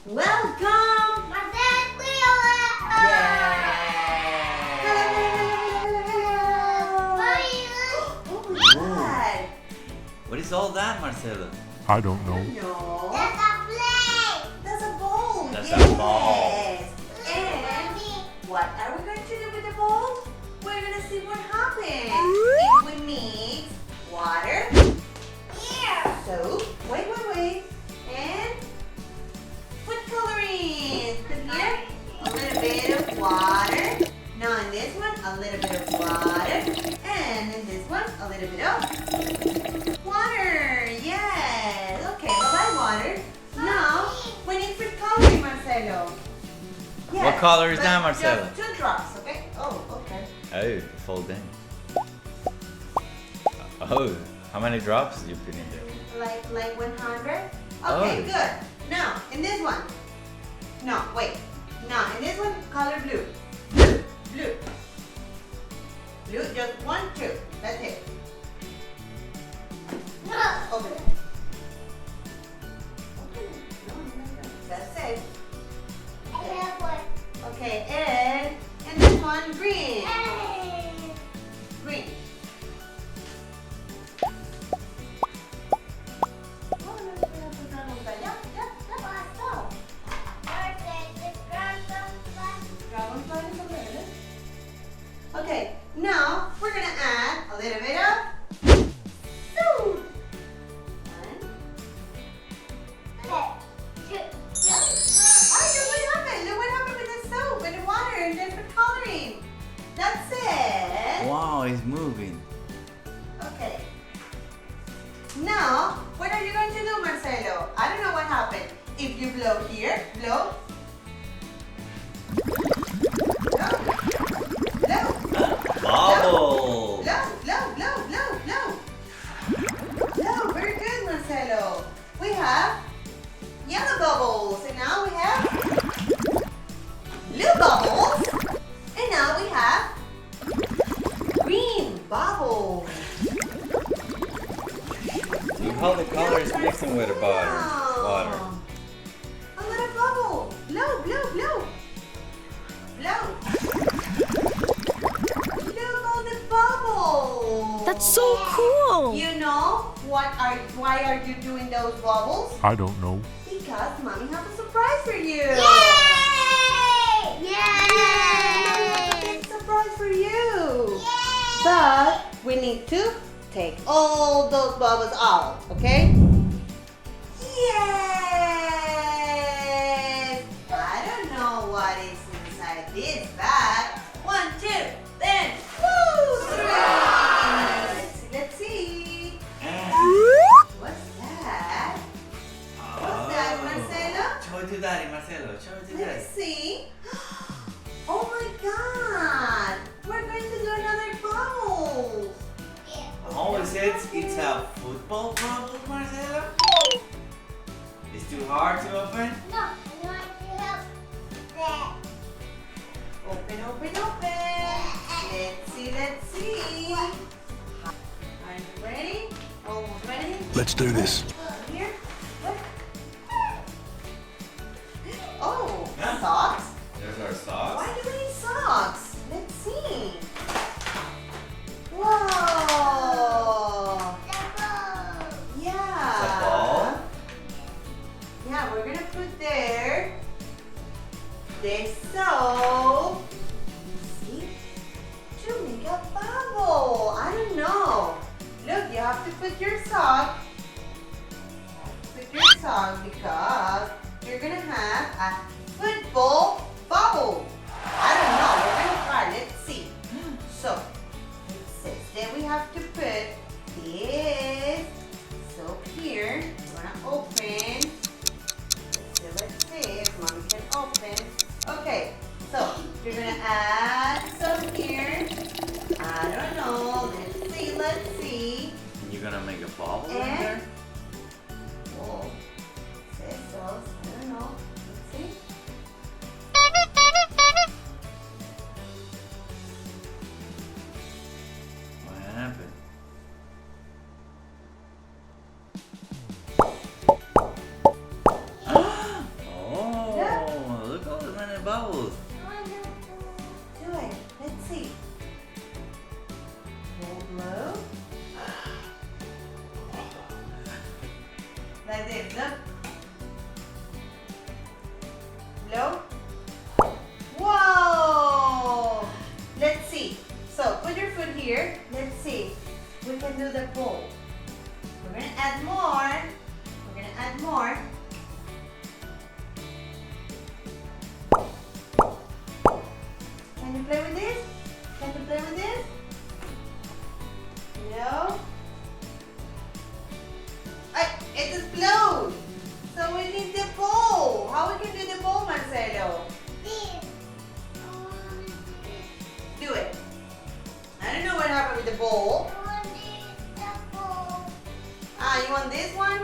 Welcome! Marcelo! Oh my God! What is all that, Marcelo? I don't know. No. That's a plate! That's a ball. That's Yes. a ball. And what are we going to do with the ball? We're going to see what happens if we mix water, Here! soap, wait, and food coloring. Put here a little bit of water. Now in this one, a little bit of water. And in this one, a little bit of water. Yes. Okay, bye water. Now, we need food coloring, Marcelo. Yes, What color is but that, Marcelo? just 2 drops, okay? Oh, okay. Oh, full thing. Oh, how many drops did you put in there? Like 100? Okay, Oh. good. Now, in this one. No, wait. Now, in this one, color blue. Blue. Blue, just 1, 2. That's it. Open it. That's it. Okay, and this one, green. Green. Okay, now we're gonna add a little bit of soap. Look what happened with the soap and the water and then the coloring. That's it. Wow, it's moving. Okay. Now, what are you going to do, Marcelo? I don't know what happened. If you blow here, blow. Blow. Bubble. Blow. Very good, Marcelo. We have yellow bubbles, and now we have blue bubbles, and now we have green bubbles. Look how the color is mixing with the water. Wow. A little bubble. Blow. Look all the bubbles. That's so cool! You know why are you doing those bubbles? I don't know. Because mommy has a surprise for you. Yay! Yay! Surprise for you. But we need to take all those bubbles out, okay? Yes! I don't know what is inside this bag. 1, 2, then woo! 3! Let's see. What's that? What's that, Marcelo? Show it to daddy, Marcelo. Show it to daddy. Let's see. Oh my God! We're going to do another bubble. Oh, it says it's a football bubble, Marcelo? It's too hard to open? No, I want to help that. Open. Let's see. Are you ready? Almost ready? Let's do this. Here. Look. Oh, Huh? socks. There's our socks. Why do we need socks? Let's see. Whoa. Yeah. It's a ball. Yeah, we're gonna put there the soap. See? To make a bubble. I don't know. Look, you have to put your sock. Because you're gonna have a football bubble. I don't know. We're gonna try. Let's see. So it says that we have to put this soap here. We're gonna open. Let's see if mommy can open. Okay, so you're gonna add some here. I don't know. Let's see. You're gonna make a bubble in And there? oh, says so. I don't know. Let's see. What happened? Oh, bubbles. Do it. Let's see. Hold low. Like this. Look. Low. Whoa! Let's see. So put your foot here. Let's see. We can do the bowl. We're gonna add more. We're gonna add more. Can you play with this? Can you play with this? No. It explodes. So we need the bowl. How we can do the bowl, Marcelo? Do it. I don't know what happened with the bowl. Ah, you want this one?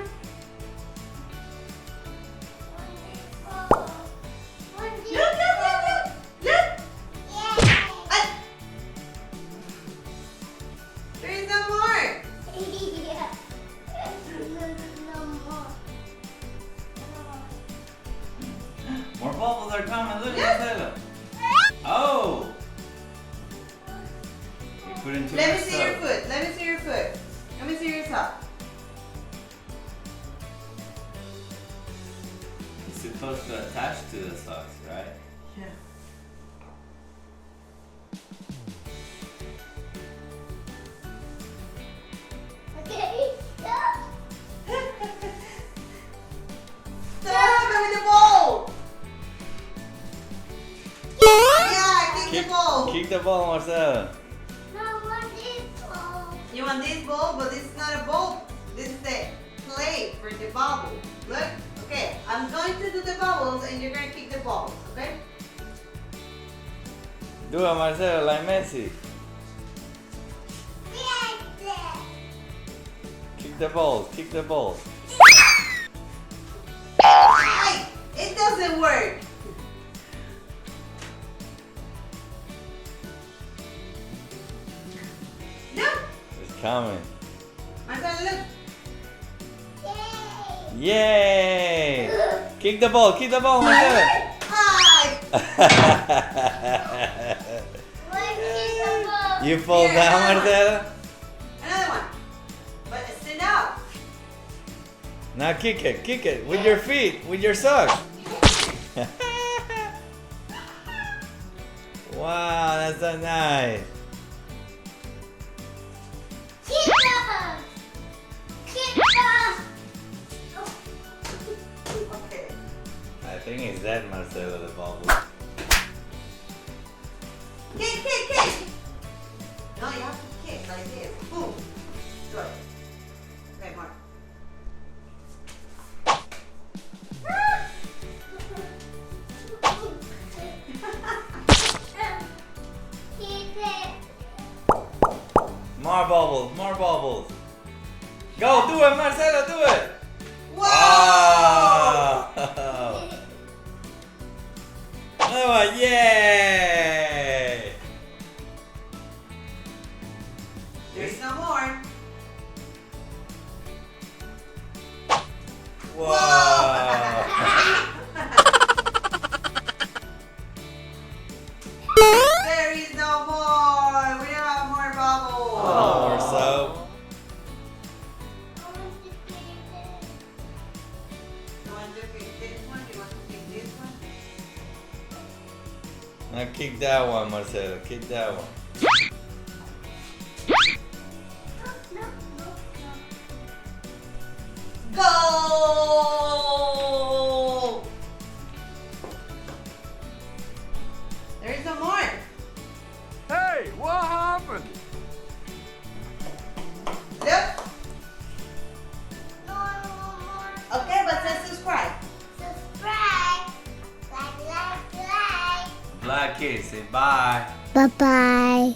Look. Ah, there is no more. More bubbles are coming. Look, Yes. Marcelo. Oh! You put in too Let me much see your soap. foot. Let me see your foot. Let me see your top. It's supposed to attach to the socks, right? Yeah. Stop with the bowl. Yeah, kick the ball. Kick the ball, Marcelo. You want this bowl, but this is not a bowl. This is the plate for the bubble. Look. Okay, I'm going to do the bubbles and you're going to kick the balls, okay? Do it, Marcelo, like Messi. Kick the balls, kick the balls. Ay, it doesn't work. Look, It's coming. Marcelo, look. Yay! Kick the ball, Marcelo. Hi. You fall Here, down, another one. Marcelo. Another one. But stand up. Now kick it with your feet, with your socks. Wow, that's so nice. Okay. I think it's that, Marcelo, the bubble. Kick. No, you have to kick like this. Boom. Good. Okay, Mark. More bubbles. Go, do it, Marcelo, do it. Whoa! Oh, oh yay! There's no more. Wow! There is no more. We don't have more bubbles. Oh, more soap. You want to pick this one? You want to pick this one? Now kick that one, Marcelo. Kick that one. Go! There is no more. Hey, what happened? Look. Okay, but say subscribe. Black kids, say bye. Bye-bye.